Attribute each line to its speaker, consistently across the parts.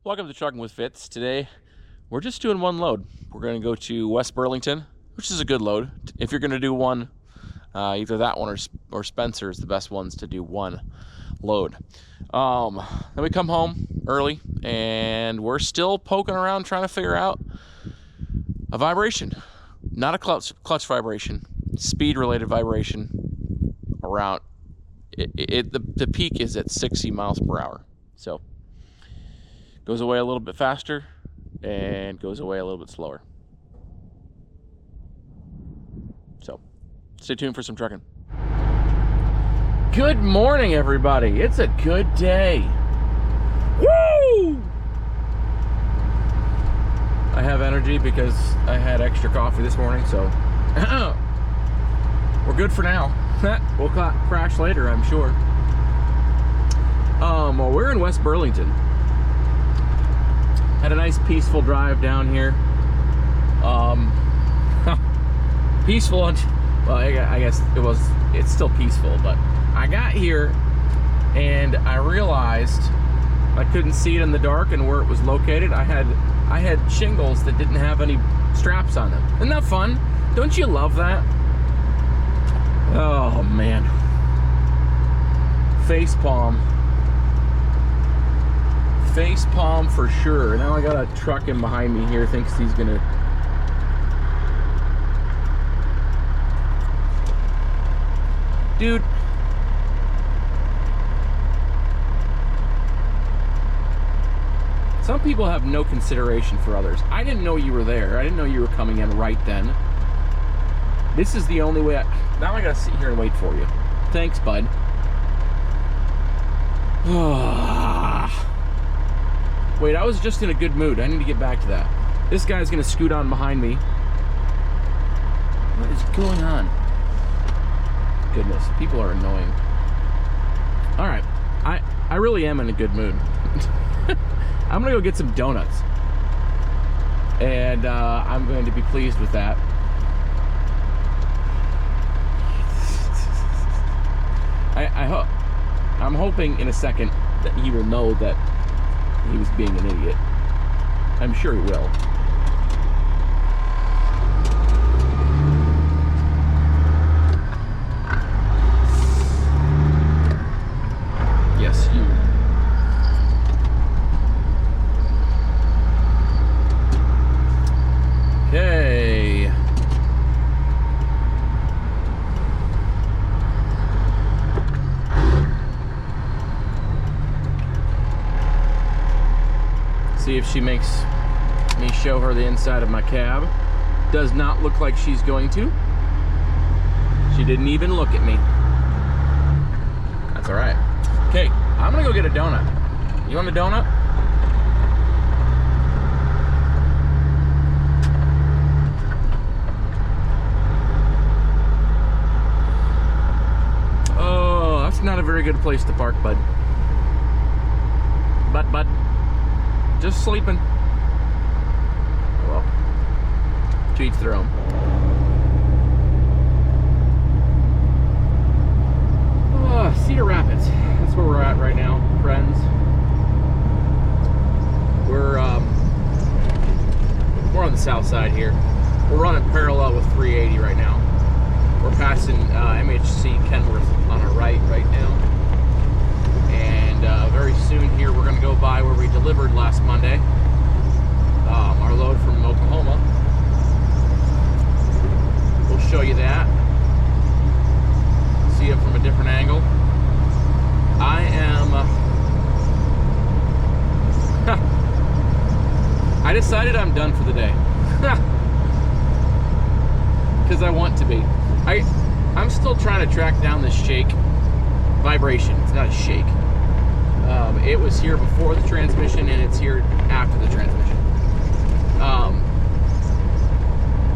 Speaker 1: Welcome to Trucking with Fitz. Today, we're just doing one load. We're going to go to West Burlington, which is a good load. If you're going to do one, either that one or Spencer is the best ones to do one load. Then we come home early, and we're still poking around trying to figure out a vibration. Not a clutch vibration, speed-related vibration around. The peak is at 60 miles per hour. So goes away a little bit faster and goes away a little bit slower. So stay tuned for some trucking. Good morning, everybody. It's a good day. Woo! I have energy because I had extra coffee this morning, so we're good for now. We'll crash later, I'm sure. Well, we're in West Burlington. Had a nice peaceful drive down here. Peaceful, well, I guess it's still peaceful, but I got here and I realized I couldn't see it in the dark and where it was located. I had shingles that didn't have any straps on them. Isn't that fun? Don't you love that? Oh man. Face palm for sure. Now I got a truck in behind me here, thinks he's gonna dude. Some people have no consideration for others. I didn't know you were there. I didn't know you were coming in right then. This is the only way now I gotta sit here and wait for you. Thanks, bud. Wait, I was just in a good mood. I need to get back to that. This guy's gonna scoot on behind me. What is going on? Goodness, people are annoying. All right, I really am in a good mood. I'm gonna go get some donuts. And I'm going to be pleased with that. I'm hoping in a second that he will know that he was being an idiot. I'm sure he will. Yes, you. Okay. See if she makes me show her the inside of my cab. Does not look like she's going to. She didn't even look at me. That's all right. Okay, I'm gonna go get a donut. You want a donut? Oh, that's not a very good place to park, bud. Bud. Just sleeping. Well, to each their own. Cedar Rapids. That's where we're at right now, friends. We're on the south side here. We're running parallel with 380 right now. We're passing MHC Kenworth on our right now. And very soon here we're going to go by where we delivered last Monday our load from Oklahoma. We'll show you that, see it from a different angle. I decided I'm done for the day because I want to be. I'm still trying to track down this shake vibration. It's not a shake. It was here before the transmission and it's here after the transmission.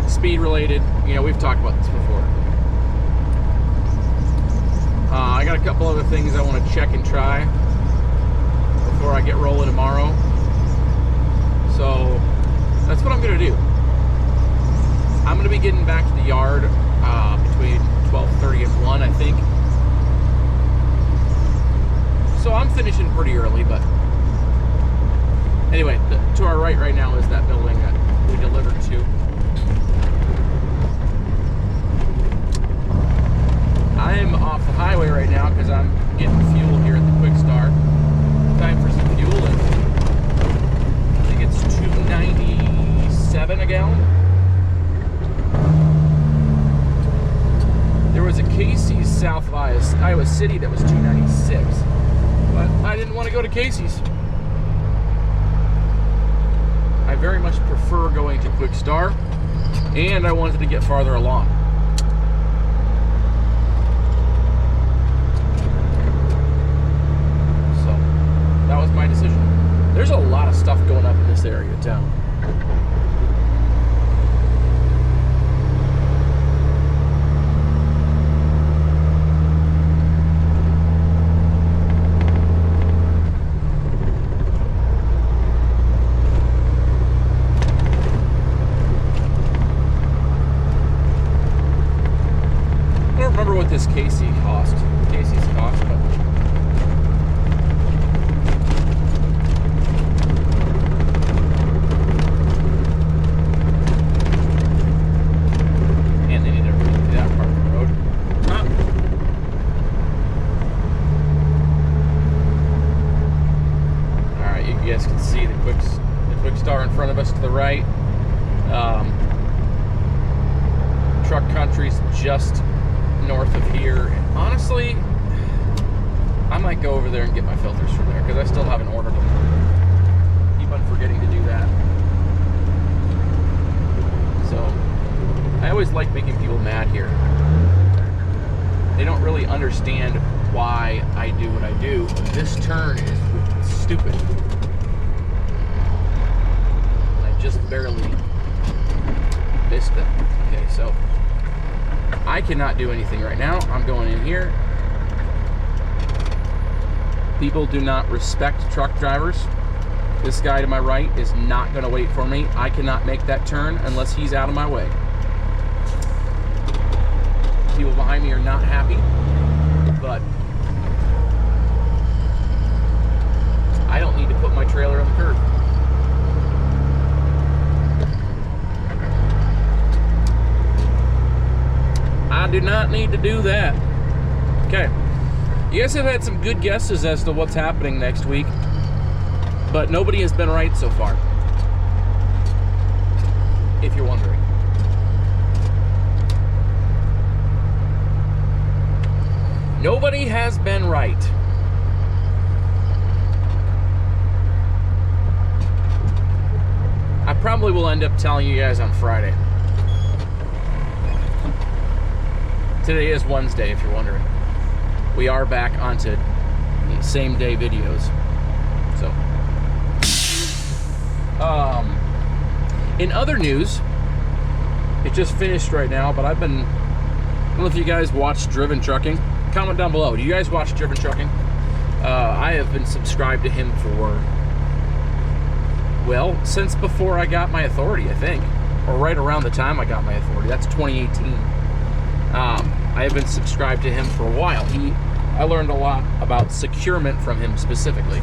Speaker 1: Speed related, we've talked about this before. I got a couple other things I want to check and try before I get rolling tomorrow. So that's what I'm going to do. I'm going to be getting back to the yard between 12:30 and 1, I think. So I'm finishing pretty early, but Anyway, to our right now is that building that we delivered to. I'm off the highway right now because I'm getting fuel here at the Quick Start. Time for some fuel, and I think it's $2.97 a gallon. There was a Casey's south of Iowa City that was $2.96, but I didn't want to go to Casey's. I very much prefer going to Quick Start, and I wanted to get farther along. So that was my decision. There's a lot of stuff going up in this area of town. This Casey's cost, but and they need to redo that part of the road. All right, you guys can see the quick Star in front of us to the right. Truck country's just north of here, and honestly I might go over there and get my filters from there because I still haven't ordered them. Keep on forgetting to do that. So I always like making people mad here. They don't really understand why I do what I do. This turn is stupid. I just barely missed it. Okay, so I cannot do anything right now. I'm going in here. People do not respect truck drivers. This guy to my right is not going to wait for me. I cannot make that turn unless he's out of my way. People behind me are not happy, but I don't need to put my trailer on the curb. I do not need to do that. Okay. You guys have had some good guesses as to what's happening next week, but nobody has been right so far, if you're wondering. Nobody has been right. I probably will end up telling you guys on Friday. Today is Wednesday, if you're wondering. We are back onto same day videos. So, in other news, it just finished right now, but I don't know if you guys watch Driven Trucking. Comment down below. Do you guys watch Driven Trucking? I have been subscribed to him for, well, since before I got my authority, I think. Or right around the time I got my authority. That's 2018. I have been subscribed to him for a while. I learned a lot about securement from him specifically.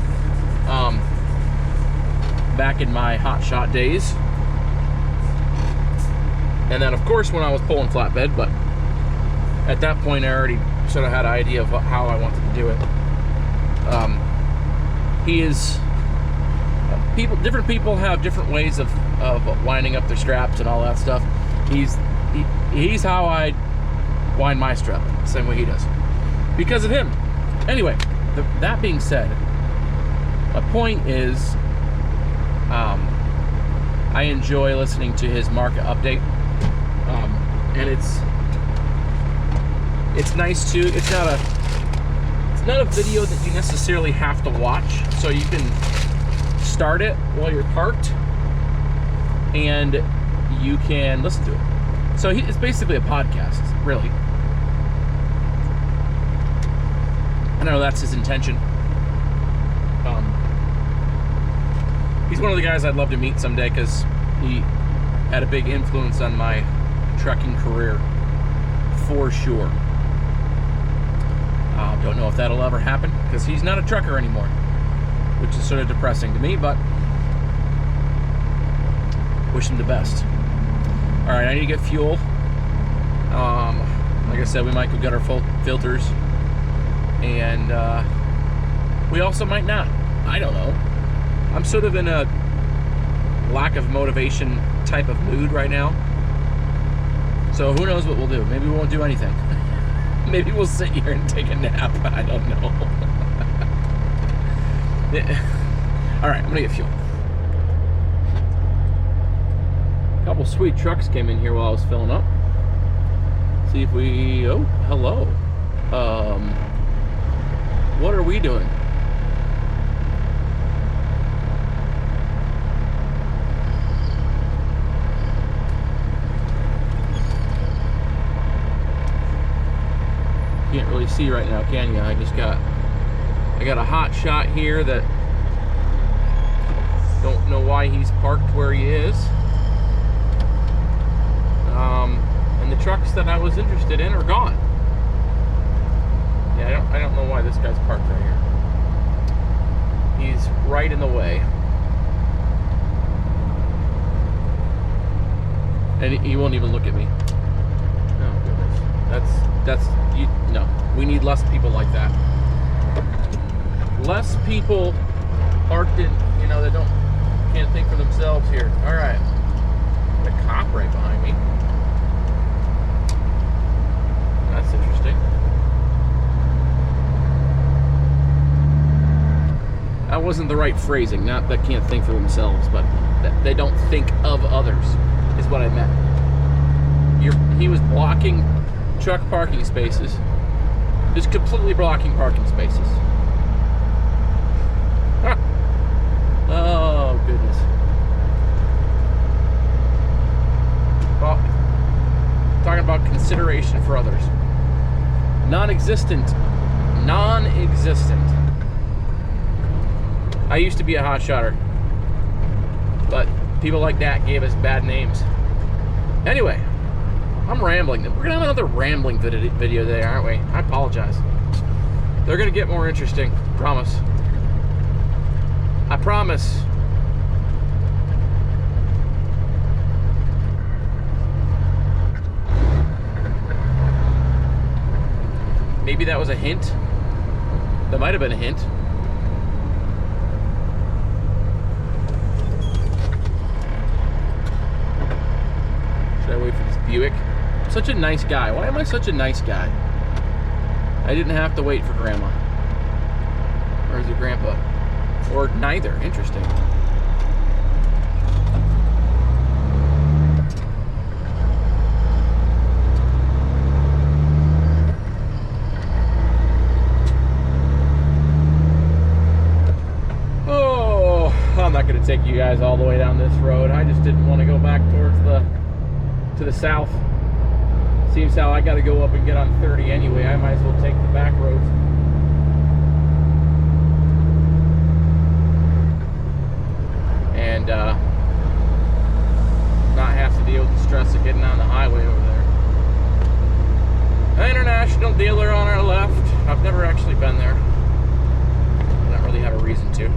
Speaker 1: Back in my hotshot days. And then, of course, when I was pulling flatbed, but at that point I already sort of had an idea of how I wanted to do it. Different people have different ways of winding up their straps and all that stuff. He's how I wind my strap, same way he does, because of him. Anyway, that being said, my point is, I enjoy listening to his market update, and it's nice too. It's not a video that you necessarily have to watch, so you can start it while you're parked and you can listen to it. So it's basically a podcast, really. I know that's his intention. He's one of the guys I'd love to meet someday because he had a big influence on my trucking career, for sure. Don't know if that'll ever happen because he's not a trucker anymore, which is sort of depressing to me, but wish him the best. All right, I need to get fuel. Like I said, we might go get our full filters, and we also might not. I don't know. I'm sort of in a lack of motivation type of mood right now. So who knows what we'll do? Maybe we won't do anything. Maybe we'll sit here and take a nap. I don't know. All right, I'm gonna get fuel. A couple sweet trucks came in here while I was filling up. See if we, oh, hello. What are we doing? Can't really see right now, can you? I got a hot shot here that don't know why he's parked where he is. And the trucks that I was interested in are gone. Yeah, I don't know why this guy's parked right here. He's right in the way. And he won't even look at me. Oh goodness. No, we need less people like that. Less people parked in, that can't think for themselves here. All right, the cop right behind me. That's interesting. That wasn't the right phrasing. Not that can't think for themselves, but that they don't think of others is what I meant. He was blocking truck parking spaces. Just completely blocking parking spaces. Huh. Oh, goodness. Well, talking about consideration for others. Non-existent. Non-existent. I used to be a hot shotter, but people like that gave us bad names. Anyway, I'm rambling. We're gonna have another rambling video today, aren't we? I apologize. They're gonna get more interesting. Promise. I promise. Maybe that was a hint. That might have been a hint. Should I wait for this Buick? I'm such a nice guy. Why am I such a nice guy? I didn't have to wait for Grandma. Or is it Grandpa? Or neither. Interesting. Oh, I'm not going to take you guys all the way down this road. I just didn't want to go back towards to the south. Seems how I got to go up and get on 30 anyway. I might as well take the back roads. And not have to deal with the stress of getting on the highway over there. An international dealer on our left. I've never actually been there. I don't really have a reason to.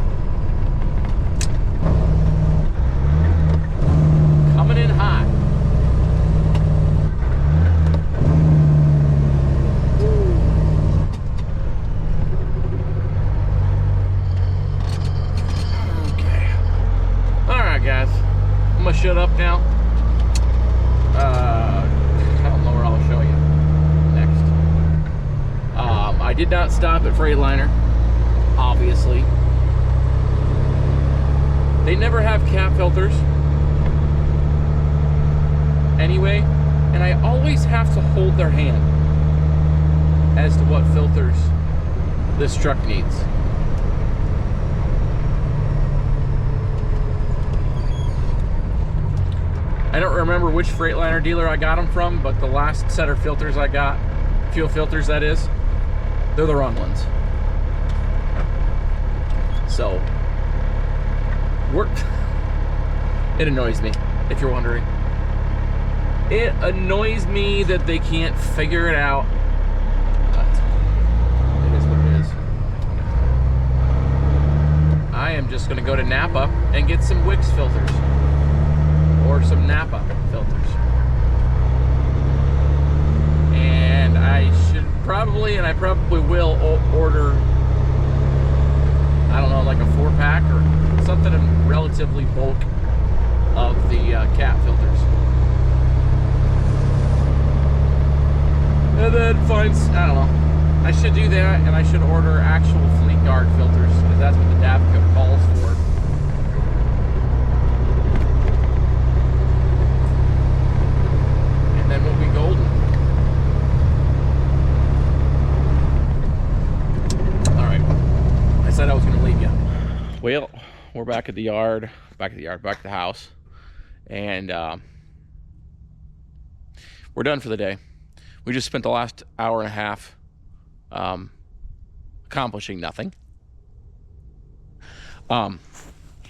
Speaker 1: Coming in hot. Guys, I'm gonna shut up now. I don't know where I'll show you next. I did not stop at Freightliner, obviously. They never have cap filters anyway, and I always have to hold their hand as to what filters this truck needs. I don't remember which Freightliner dealer I got them from, but the last set of filters I got, fuel filters that is, they're the wrong ones. So, it annoys me, if you're wondering. It annoys me that they can't figure it out. But it is what it is. I am just gonna go to Napa and get some Wix filters. or some Napa filters. And I should probably, and I probably will, order, I don't know, like a 4-pack or something in relatively bulk of the cat filters. And then find, I don't know, I should do that, and I should order actual Fleet Guard filters, because that's what the DAV code calls for. And then we'll be golden. Alright, I said I was going to leave you. Well, we're back at the yard, back at the house, and we're done for the day. We just spent the last hour and a half accomplishing nothing.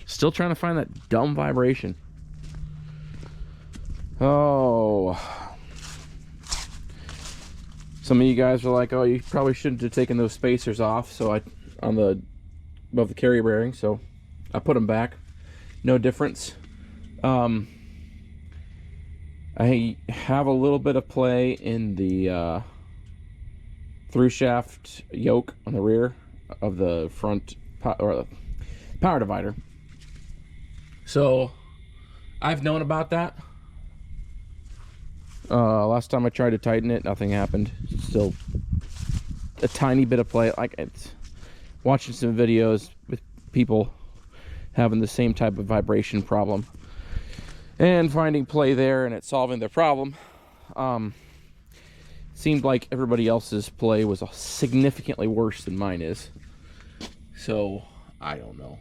Speaker 1: Still trying to find that dumb vibration. Oh, some of you guys are like, oh, you probably shouldn't have taken those spacers off. So above the carrier bearing, so I put them back. No difference. I have a little bit of play in the through shaft yoke on the rear of the front or the power divider. So I've known about that. Last time I tried to tighten it, nothing happened. Still a tiny bit of play. Like, it's watching some videos with people having the same type of vibration problem and finding play there and it solving their problem. Seemed like everybody else's play was significantly worse than mine is. So I don't know.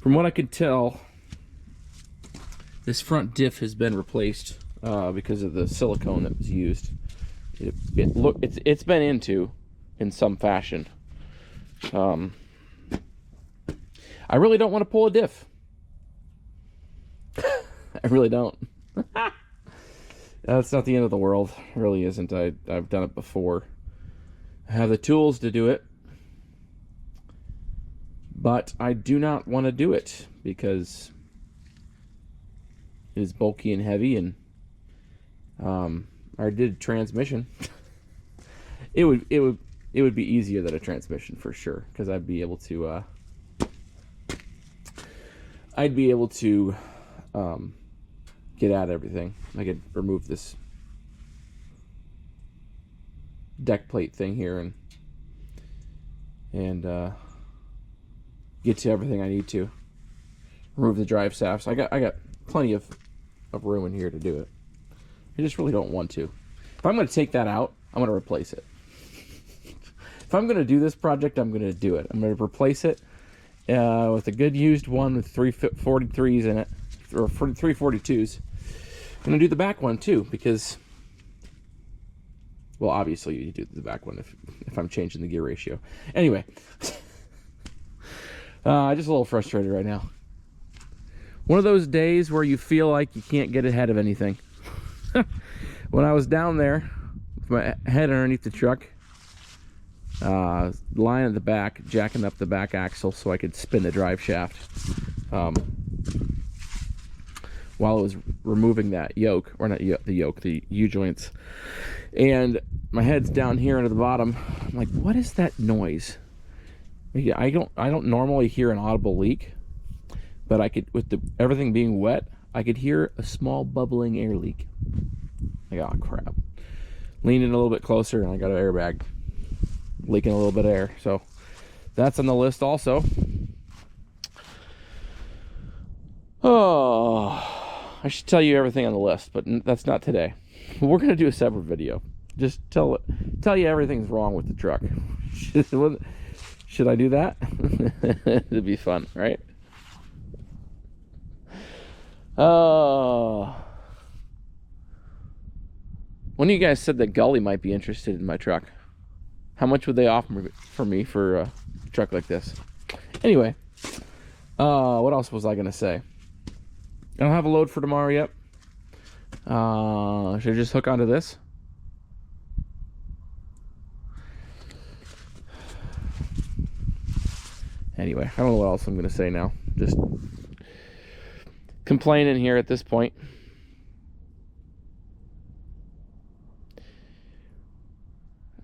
Speaker 1: From what I can tell, this front diff has been replaced because of the silicone that was used. It's been into in some fashion. I really don't want to pull a diff. I really don't. That's not the end of the world. It really isn't. I've done it before. I have the tools to do it. But I do not want to do it because it is bulky and heavy, and I did transmission. It would be easier than a transmission for sure, because I'd be able to get at everything. I could remove this deck plate thing here and get to everything I need to. Remove the drive shafts. I got plenty of room in here to do it. I just really don't want to. If I'm going to take that out, I'm going to replace it. If I'm going to do this project, I'm going to do it. I'm going to replace it with a good used one with 343s in it, or 342s. I'm going to do the back one too, because, well, obviously you do the back one if I'm changing the gear ratio. Anyway, I'm just a little frustrated right now. One of those days where you feel like you can't get ahead of anything. When I was down there with my head underneath the truck, lying at the back, jacking up the back axle so I could spin the drive shaft, while I was removing that yoke, or not the yoke, the U-joints, and my head's down here under the bottom. I'm like, what is that noise? I don't normally hear an audible leak, but I could, with everything being wet, I could hear a small bubbling air leak. Like, oh crap. Leaned in a little bit closer and I got an airbag leaking a little bit of air. So that's on the list also. Oh, I should tell you everything on the list, but that's not today. We're gonna do a separate video. Just tell you everything's wrong with the truck. Should I do that? It'd be fun, right? Oh. One of you guys said that Gully might be interested in my truck. How much would they offer for me for a truck like this? Anyway, what else was I gonna say? I don't have a load for tomorrow yet. Should I just hook onto this? Anyway, I don't know what else I'm going to say now. Just complaining here at this point.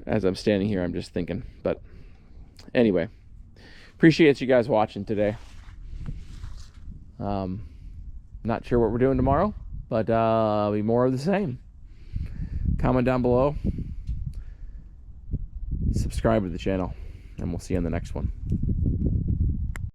Speaker 1: As I'm standing here, I'm just thinking. But anyway, appreciate you guys watching today. Not sure what we're doing tomorrow, but it'll be more of the same. Comment down below. Subscribe to the channel, and we'll see you on the next one.